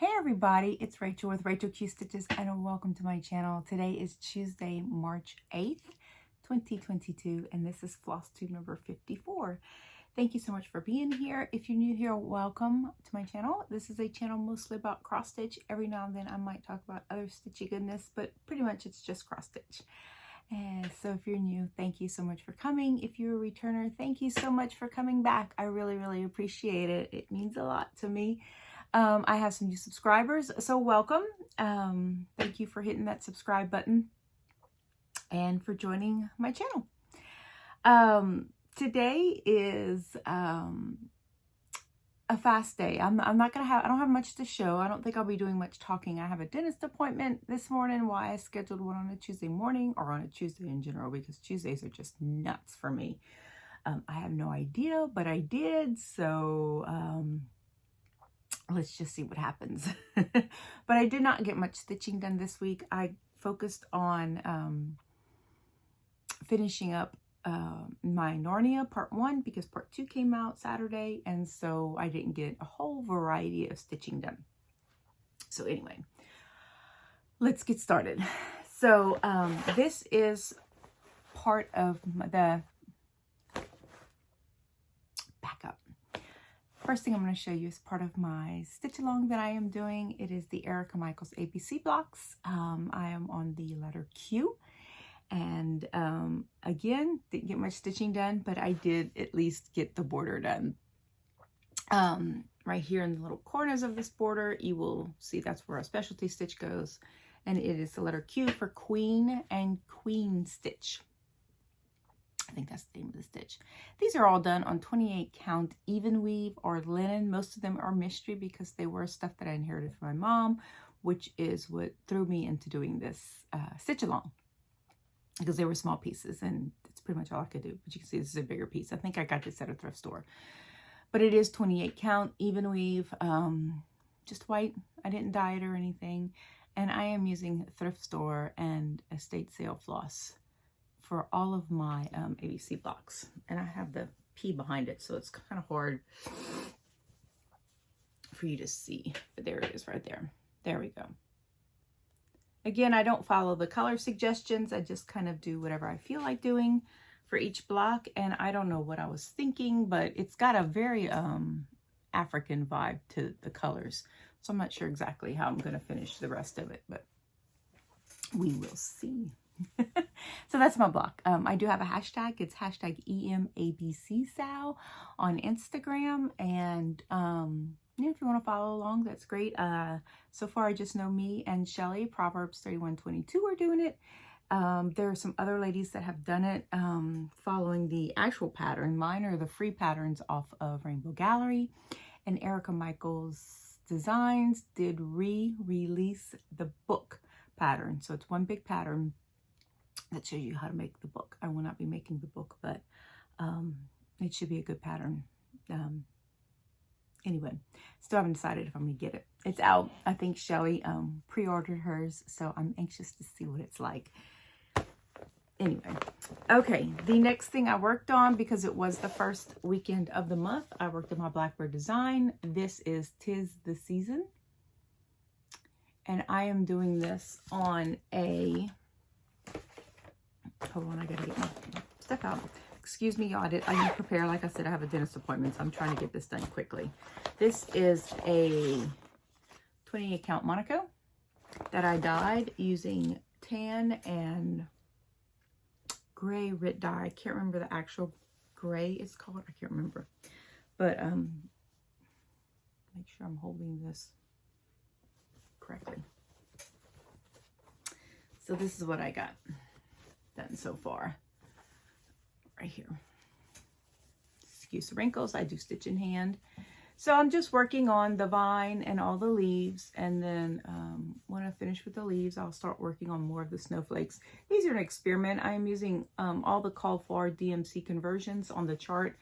Hey everybody, it's Rachel with Rachel Q Stitches and welcome to my channel. Today is Tuesday, March 8th, 2022, and this is FlossTube number 54. Thank you so much for being here. If you're new here, welcome to my channel. This is a channel mostly about cross stitch. Every now and then I might talk about other stitchy goodness, but pretty much it's just cross stitch. And so if you're new, thank you so much for coming. If you're a returner, thank you so much for coming back. I really appreciate it. It means a lot to me. I have some new subscribers, so welcome. Thank you for hitting that subscribe button and for joining my channel. Today is a fast day. I don't have much to show. I don't think I'll be doing much talking. I have a dentist appointment this morning. Why I scheduled one on a Tuesday morning, or on a Tuesday in general, because Tuesdays are just nuts for me. I have no idea, but I did, so let's just see what happens. But I did not get much stitching done this week. I focused on finishing up my Narnia part 1 because part 2 came out Saturday, and so I didn't get a whole variety of stitching done. So anyway, let's get started. So this is part of the backup. First thing I'm going to show you is part of my stitch along that I am doing. It is the Erika Michaels ABC Box. I am on the letter Q, and again, didn't get much stitching done, but I did at least get the border done. Right here in the little corners of this border, you will see that's where a specialty stitch goes, and it is the letter Q for Queen and Queen Stitch. I think that's the name of the stitch. These are all done on 28 count even weave or linen. Most of them are mystery because they were stuff that I inherited from my mom, which is what threw me into doing this stitch along, because they were small pieces and it's pretty much all I could do. But you can see this is a bigger piece. I think I got this at a thrift store, but it is 28 count even weave, just white. I didn't dye it or anything, and I am using thrift store and estate sale floss for all of my ABC blocks. And I have the P behind it, so it's kind of hard for you to see, but there it is right there. There we go. Again, I don't follow the color suggestions. I just kind of do whatever I feel like doing for each block. And I don't know what I was thinking, but it's got a very African vibe to the colors. So I'm not sure exactly how I'm going to finish the rest of it, but we will see. So that's my block. I do have a hashtag. It's hashtag EMABCSal on Instagram, and yeah, if you want to follow along, that's great. So far I just know me and Shelly Proverbs3122 are doing it. There are some other ladies that have done it following the actual pattern. Mine are the free patterns off of Rainbow Gallery, and Erika Michaels Designs did re-release the book pattern. So it's one big pattern that shows you how to make the book. I will not be making the book, but it should be a good pattern. Anyway, still haven't decided if I'm gonna get it. It's out. I think Shelly pre-ordered hers, so I'm anxious to see what it's like. Anyway, okay, the next thing I worked on, because it was the first weekend of the month, I worked on my Blackberry Design. This is 'Tis the Season, and I am doing this on a, hold on, I gotta get my stuff out. Excuse me, y'all. I didn't prepare. Like I said, I have a dentist appointment, so I'm trying to get this done quickly. This is a 28 count Monaco that I dyed using tan and gray Rit dye. I can't remember the actual gray it's called. I can't remember. But make sure I'm holding this correctly. So this is what I got done so far. Right here. Excuse the wrinkles. I do stitch in hand. So I'm just working on the vine and all the leaves, and then when I finish with the leaves, I'll start working on more of the snowflakes. These are an experiment. I am using all the called for DMC conversions on the chart,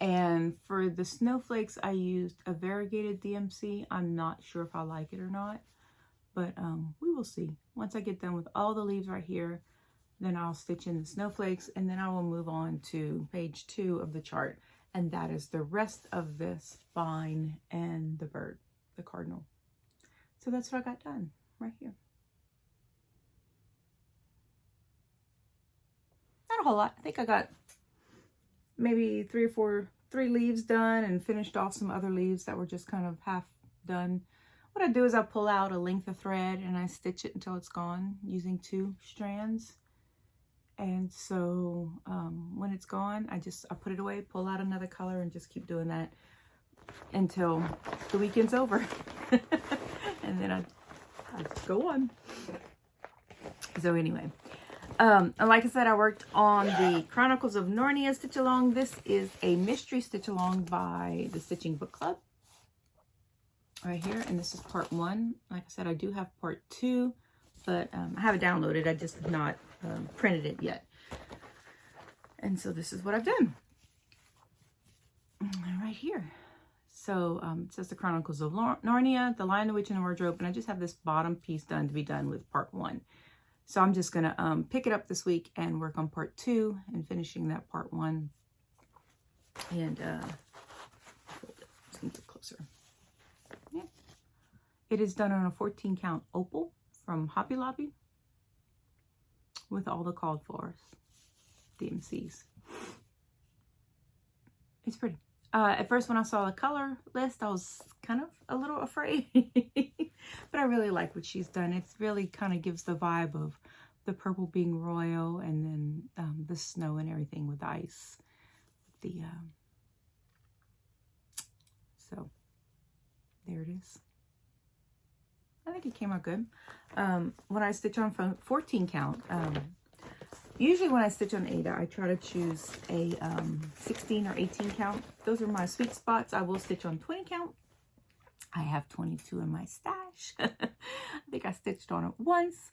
and for the snowflakes I used a variegated DMC. I'm not sure if I like it or not, but we will see. Once I get done with all the leaves right here, then I'll stitch in the snowflakes, and then I will move on to page 2 of the chart, and that is the rest of this vine and the bird, the cardinal. So that's what I got done right here. Not a whole lot. I think I got maybe three leaves done and finished off some other leaves that were just kind of half done. What I do is I pull out a length of thread and I stitch it until it's gone using 2 strands. And so when it's gone, I put it away, pull out another color, and just keep doing that until the weekend's over. And then I go on. So anyway, and like I said, I worked on the Chronicles of Narnia stitch along. This is a mystery stitch along by the Stitching Book Club right here, and this is part 1. Like I said, I do have part 2, but I have it downloaded. I just have not printed it yet. And so this is what I've done right here. So it says the Chronicles of Narnia, The Lion, the Witch, and the Wardrobe, and I just have this bottom piece done to be done with part 1. So I'm just gonna pick it up this week and work on part 2 and finishing that part 1. And let's get closer. Yeah. It is done on a 14 count opal from Hobby Lobby with all the called for DMCs. It's pretty. At first when I saw the color list, I was kind of a little afraid, but I really like what she's done. It really kind of gives the vibe of the purple being royal, and then the snow and everything with ice. So there it is. I think it came out good. When I stitch on 14 count, usually when I stitch on Ada, I try to choose a 16 or 18 count. Those are my sweet spots. I will stitch on 20 count. I have 22 in my stash. I think I stitched on it once.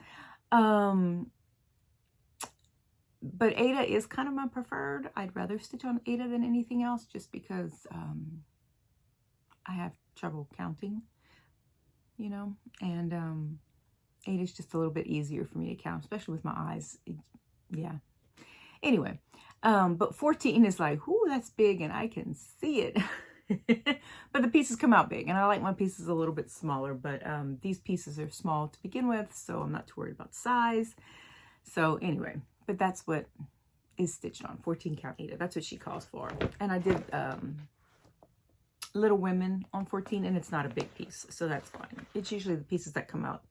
But Ada is kind of my preferred. I'd rather stitch on Ada than anything else, just because I have trouble counting, you know, and Ada is just a little bit easier for me to count, especially with my eyes. Yeah. Anyway, but 14 is like, ooh, that's big and I can see it. But the pieces come out big, and I like my pieces a little bit smaller, but these pieces are small to begin with, so I'm not too worried about size. So anyway, but that's what is stitched on 14 count Ada. That's what she calls for. And I did Little Women on 14, and it's not a big piece, so that's fine. It's usually the pieces that come out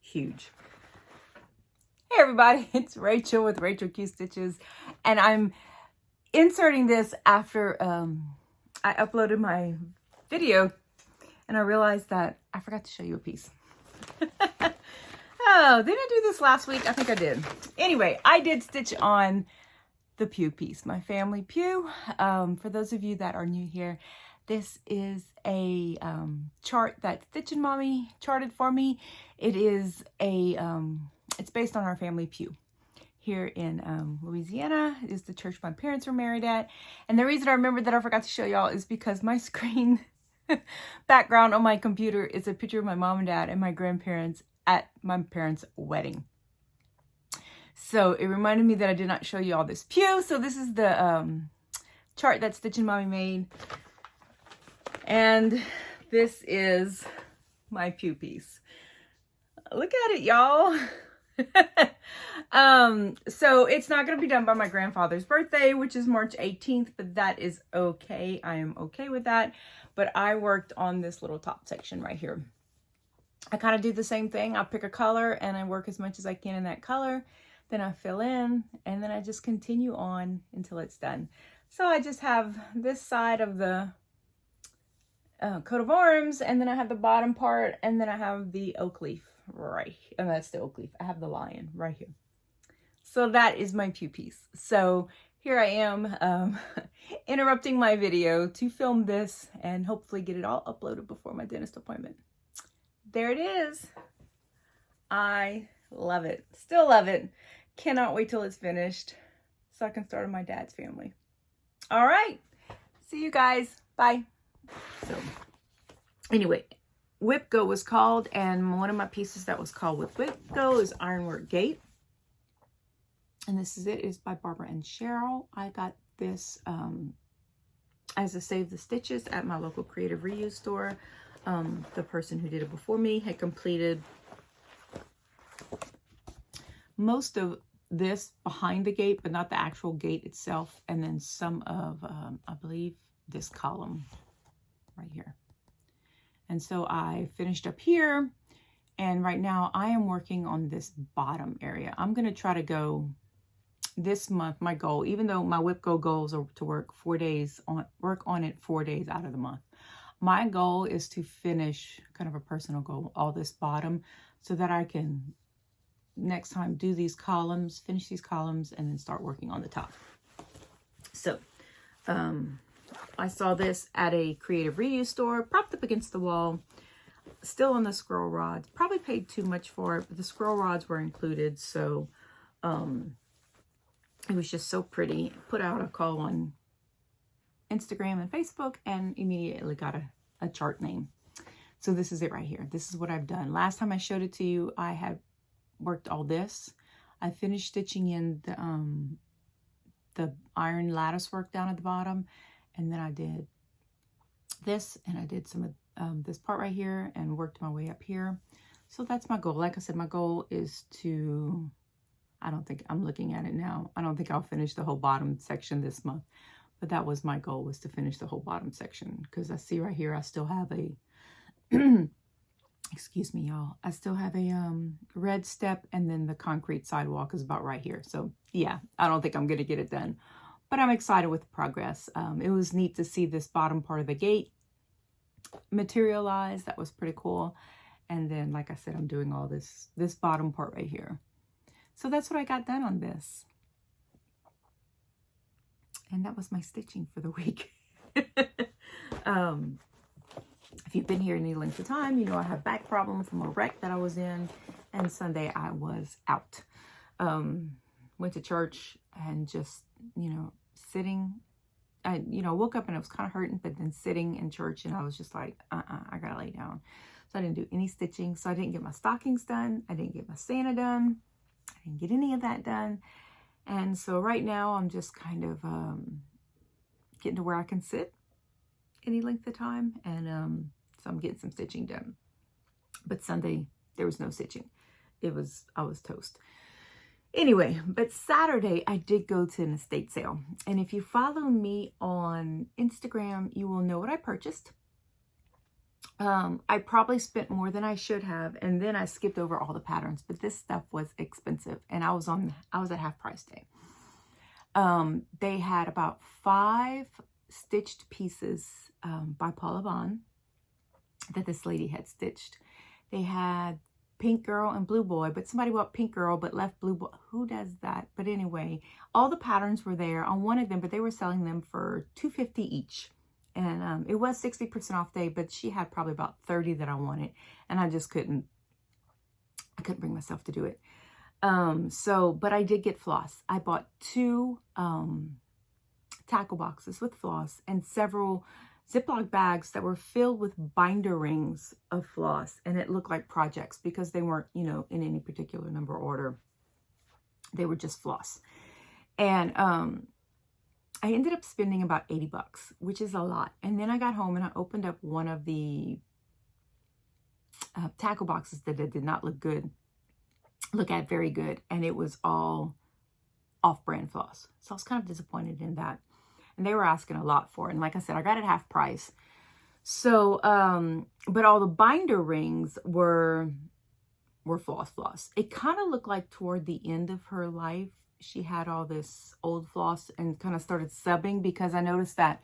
huge. Hey everybody, it's Rachel with Rachel Q Stitches, and I'm inserting this after I uploaded my video, and I realized that I forgot to show you a piece. Oh, did I do this last week? I think I did. Anyway, I did stitch on the pew piece, my family pew. For those of you that are new here, this is a chart that StitchinMommy charted for me. It is a it's based on our family pew here in Louisiana. It is the church my parents were married at. And the reason I remembered that I forgot to show y'all is because my screen background on my computer is a picture of my mom and dad and my grandparents at my parents' wedding. So it reminded me that I did not show you all this pew. So this is the chart that StitchinMommy made. And this is my pew piece. Look at it, y'all. So it's not going to be done by my grandfather's birthday, which is March 18th, but that is okay. I am okay with that. But I worked on this little top section right here. I kind of do the same thing. I'll pick a color and I work as much as I can in that color. Then I fill in, and then I just continue on until it's done. So I just have this side of the coat of arms, and then I have the bottom part, and then I have the oak leaf right, and that's the oak leaf. I have the lion right here. So that is my pew piece. So here I am interrupting my video to film this and hopefully get it all uploaded before my dentist appointment. There it is. I love it. Still love it. Cannot wait till it's finished so I can start on my dad's family. All right. See you guys. Bye. So anyway, Whip Go was called, and one of my pieces that was called with Whip Go is Ironworkgate. And this is it. It's by Barbara and Cheryl. I got this as a Save the Stitches at my local Creative Reuse store. The person who did it before me had completed most of this behind the gate, but not the actual gate itself. And then some of, I believe, this column right here. And so I finished up here. And right now I am working on this bottom area. I'm going to try to go this month. My goal, even though my whip goals are to work 4 days work on it 4 days out of the month. My goal is to finish, kind of a personal goal, all this bottom so that I can next time do these columns, finish these columns, and then start working on the top. So I saw this at a creative reuse store, propped up against the wall, still on the scroll rods. Probably paid too much for it, but the scroll rods were included. So it was just so pretty. Put out a call on Instagram and Facebook and immediately got a chart name. So this is it right here. This is what I've done. Last time I showed it to you, I had worked all this. I finished stitching in the iron lattice work down at the bottom, and then I did this, and I did some of this part right here and worked my way up here. So that's my goal. Like I said, my goal is to, I don't think, I'm looking at it now, I don't think I'll finish the whole bottom section this month, but that was my goal, was to finish the whole bottom section, because I see right here I still have a excuse me, y'all, I still have a red step, and then the concrete sidewalk is about right here. So yeah, I don't think I'm gonna get it done, but I'm excited with the progress. It was neat to see this bottom part of the gate materialize. That was pretty cool. And then, like I said, I'm doing all this bottom part right here. So that's what I got done on this. And that was my stitching for the week. If you've been here any length of time, you know I have back problems from a wreck that I was in. And Sunday I was out. Went to church and just, sitting. I, woke up and I was kind of hurting, but then sitting in church and I was just like, I gotta lay down. So I didn't do any stitching. So I didn't get my stockings done. I didn't get my Santa done. I didn't get any of that done. And so right now I'm just kind of getting to where I can sit any length of time. And so I'm getting some stitching done. But Sunday, there was no stitching. I was toast. Anyway, but Saturday, I did go to an estate sale. And if you follow me on Instagram, you will know what I purchased. I probably spent more than I should have. And then I skipped over all the patterns. But this stuff was expensive. And I was at half price day. They had about 5 stitched pieces by Paula Vaughn that this lady had stitched. They had Pink Girl and Blue Boy, but somebody bought Pink Girl but left Blue Boy. Who does that? But anyway, all the patterns were there on one of them, but they were selling them for $2.50 each. And it was 60% off day, but she had probably about 30 that I wanted, and I just couldn't bring myself to do it. But I did get floss. I bought 2 tackle boxes with floss and several Ziploc bags that were filled with binder rings of floss, and it looked like projects because they weren't, in any particular number order. They were just floss. And I ended up spending about $80, which is a lot. And then I got home and I opened up one of the tackle boxes that did not look very good, and it was all off-brand floss. So I was kind of disappointed in that. And they were asking a lot for it. And like I said, I got it half price. So, but all the binder rings were floss. It kind of looked like toward the end of her life, she had all this old floss and kind of started subbing, because I noticed that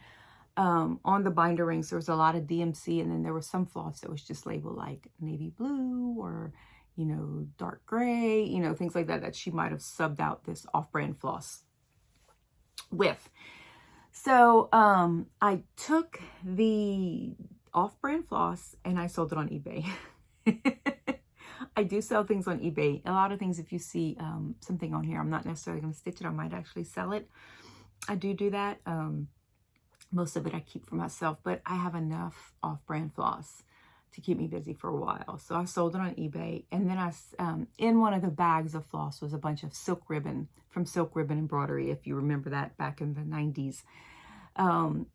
on the binder rings, there was a lot of DMC, and then there was some floss that was just labeled like navy blue or, dark gray, things like that she might have subbed out this off-brand floss with. So I took the off-brand floss and I sold it on eBay. I do sell things on eBay. A lot of things, if you see something on here, I'm not necessarily going to stitch it. I might actually sell it. I do that. Most of it I keep for myself, but I have enough off-brand floss to keep me busy for a while. So I sold it on eBay. And then in one of the bags of floss was a bunch of silk ribbon from Silk Ribbon Embroidery, if you remember that back in the 90s. And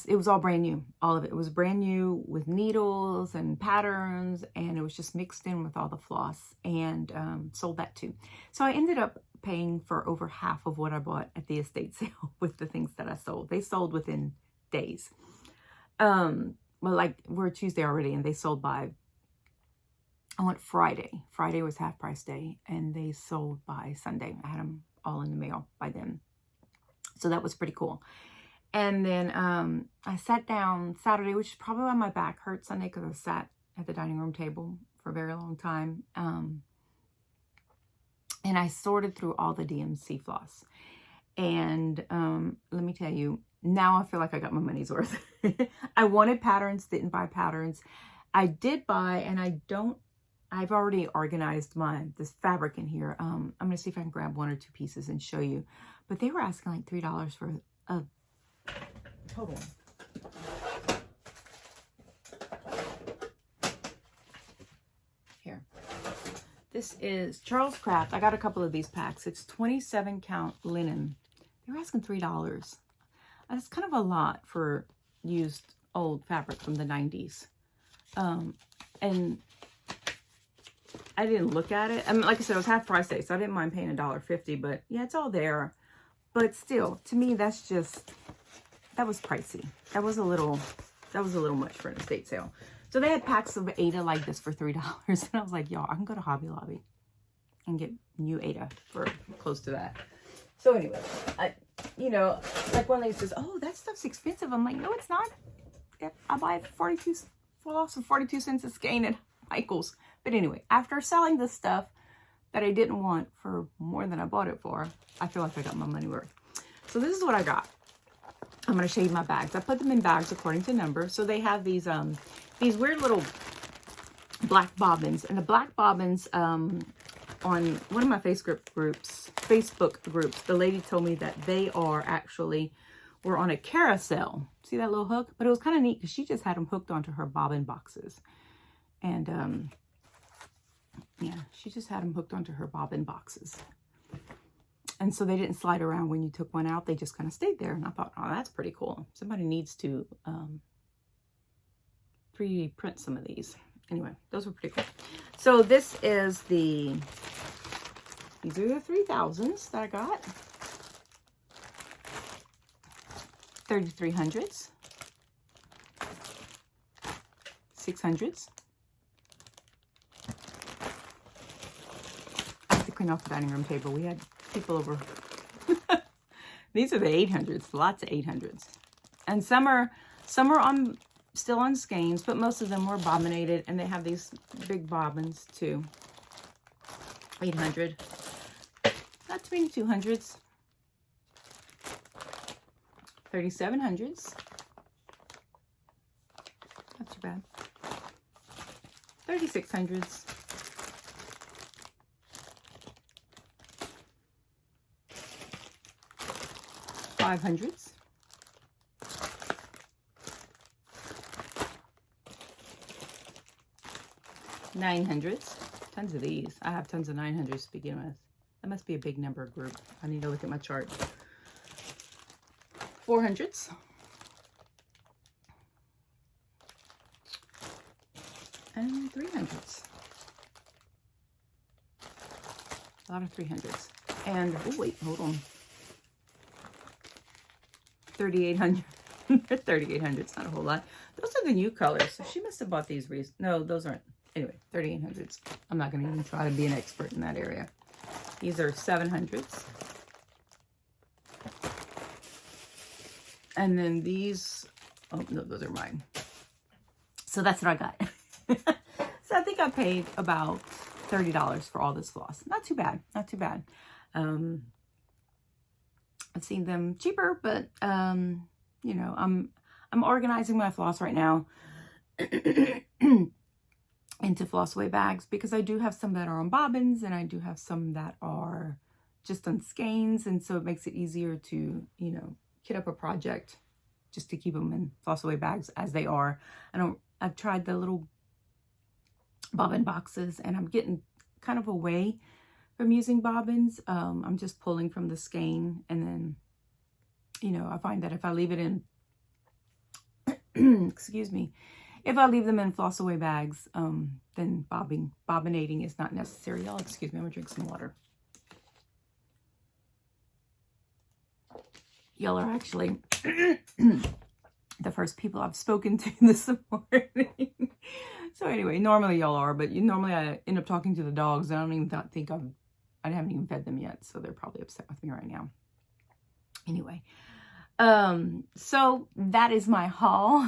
it was all brand new. All of it was brand new with needles and patterns, and it was just mixed in with all the floss, and sold that too. So I ended up paying for over half of what I bought at the estate sale with the things that I sold. They sold within days. Well, like we're Tuesday already, and they sold by, I went Friday. Friday was half price day, and they sold by Sunday. I had them all in the mail by then. So that was pretty cool. And then I sat down Saturday, which is probably why my back hurt Sunday, because I sat at the dining room table for a very long time. And I sorted through all the DMC floss. And let me tell you, now I feel like I got my money's worth. I wanted patterns, didn't buy patterns. I did buy, and I've already organized this fabric in here. I'm going to see if I can grab 1 or 2 pieces and show you. But they were asking like $3 for a total. Here. This is Charles Craft. I got a couple of these packs. It's 27 count linen. They were asking $3. That's kind of a lot for used old fabric from the 90s. And I didn't look at it. I mean, like I said, it was half price day, so I didn't mind paying $1.50, but yeah, it's all there. But still, to me, that was pricey. That was a little much for an estate sale. So they had packs of Ada like this for $3. And I was like, y'all, I can go to Hobby Lobby and get new Ada for close to that. So anyway, like one lady says, oh, that stuff's expensive. I'm like, no, it's not. I buy it for 42 cents a skein at Michaels. But anyway, after selling the stuff that I didn't want for more than I bought it for, I feel like I got my money worth. So this is what I got. I'm going to show you my bags. I put them in bags according to number. So they have these weird little black bobbins. And the black bobbins, on one of my Facebook groups, the lady told me that they were on a carousel. See that little hook? But it was kind of neat because she just had them hooked onto her bobbin boxes. And, yeah, she just had them hooked onto her bobbin boxes. And so they didn't slide around when you took one out. They just kind of stayed there. And I thought, oh, that's pretty cool. Somebody needs to 3D print some of these. Anyway, those were pretty cool. So these are the 3000s that I got. 3300s. 600s. I have to clean off the dining room table. We had people over. These are the 800s. Lots of 800s. And some are still on skeins, but most of them were bobbinated, and they have these big bobbins too. 800. Not too many 200s. 3700s. Not too bad. 3600s. 500s. 900s. Tons of these. I have tons of 900s to begin with. That must be a big number group. I need to look at my chart. 400s. And 300s. A lot of 300s. And, oh wait, hold on. 3800. 3800's not a whole lot. Those are the new colors. So she must have bought these. No, those aren't. Anyway, 3800s. I'm not going to even try to be an expert in that area. These are 700s. And then these, oh no, those are mine. So that's what I got. So I think I paid about $30 for all this floss. Not too bad. Not too bad. I've seen them cheaper, but you know, I'm organizing my floss right now into floss away bags, because I do have some that are on bobbins and I do have some that are just on skeins, and so it makes it easier to, you know, kit up a project just to keep them in floss away bags as they are. I've tried the little bobbin boxes, and I'm getting kind of away from using bobbins. I'm just pulling from the skein, and then, you know, I find that if I leave it in excuse me, if I leave them in floss away bags, then bobbinating is not necessary. Y'all, excuse me, I'm gonna drink some water. Y'all are actually the first people I've spoken to this morning. So anyway, normally y'all are, but normally I end up talking to the dogs. I don't even think I haven't even fed them yet, so they're probably upset with me right now. Anyway, so that is my haul.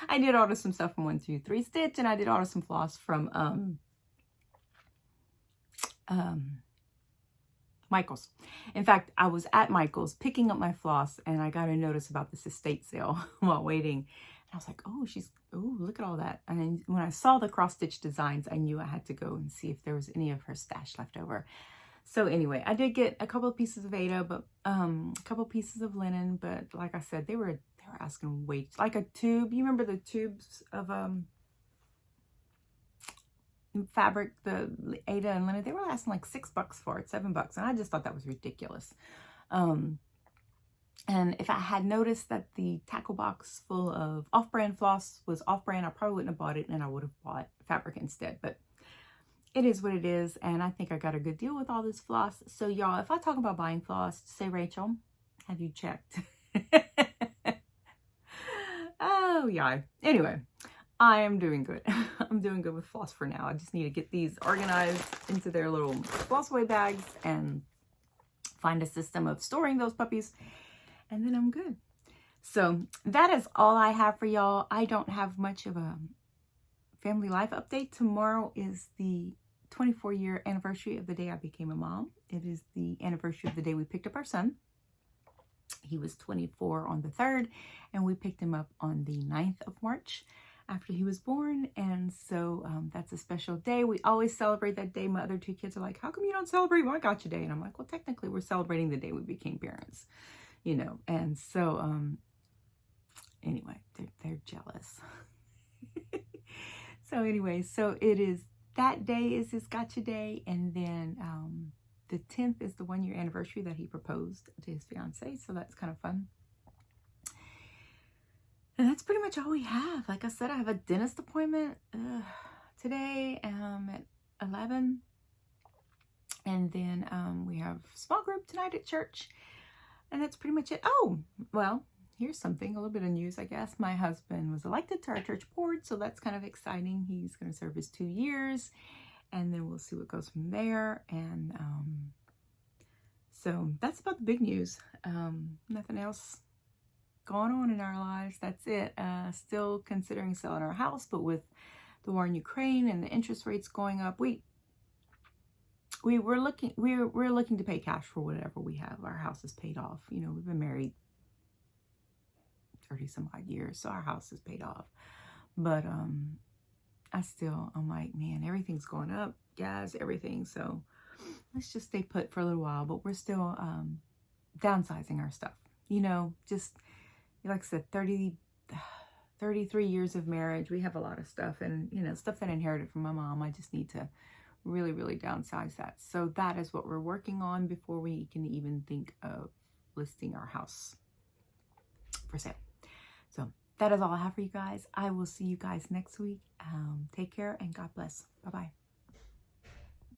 I did order some stuff from 123 Stitch, and I did order some floss from Michaels. In fact, I was at Michaels picking up my floss, and I got a notice about this estate sale while waiting. And I was like, oh, look at all that. And when I saw the cross-stitch designs, I knew I had to go and see if there was any of her stash left over. So anyway, I did get a couple of pieces of Ada, but a couple of pieces of linen. But like I said, they were asking way, like a tube. You remember the tubes of fabric, the Ada and linen? They were asking like $6 for it, $7, and I just thought that was ridiculous. And if I had noticed that the tackle box full of off-brand floss was off-brand, I probably wouldn't have bought it, and I would have bought fabric instead. But it is what it is, and I think I got a good deal with all this floss. So y'all, if I talk about buying floss, say, Rachel, have you checked? Oh yeah. Anyway, I am doing good. I'm doing good with floss for now. I just need to get these organized into their little floss away bags and find a system of storing those puppies, and then I'm good. So that is all I have for y'all. I don't have much of a family life update. Tomorrow is the 24-year anniversary of the day I became a mom. It is the anniversary of the day we picked up our son. He was 24 on the 3rd, and we picked him up on the 9th of March after he was born. And so that's a special day. We always celebrate that day. My other 2 kids are like, how come you don't celebrate My Gotcha Day? And I'm like, well, technically we're celebrating the day we became parents, you know. And so anyway, they're jealous. So anyway, so it is, that day is his Gotcha Day, and then the 10th is the 1-year anniversary that he proposed to his fiance, so that's kind of fun. And that's pretty much all we have. Like I said, I have a dentist appointment today at 11, and then we have small group tonight at church, and that's pretty much it. Oh, well, here's something, a little bit of news, I guess. My husband was elected to our church board, so that's kind of exciting. He's going to serve his 2 years, and then we'll see what goes from there. And so that's about the big news. Nothing else going on in our lives. That's it. Still considering selling our house, but with the war in Ukraine and the interest rates going up, we're looking to pay cash for whatever we have. Our house is paid off. You know, we've been married 30 some odd years, so our house is paid off. But I'm like, man, everything's going up, guys, everything. So let's just stay put for a little while. But we're still downsizing our stuff. You know, just like I said, 33 years of marriage. We have a lot of stuff, and you know, stuff that I inherited from my mom. I just need to really, really downsize that. So that is what we're working on before we can even think of listing our house for sale. So that is all I have for you guys. I will see you guys next week. Take care and God bless. Bye-bye.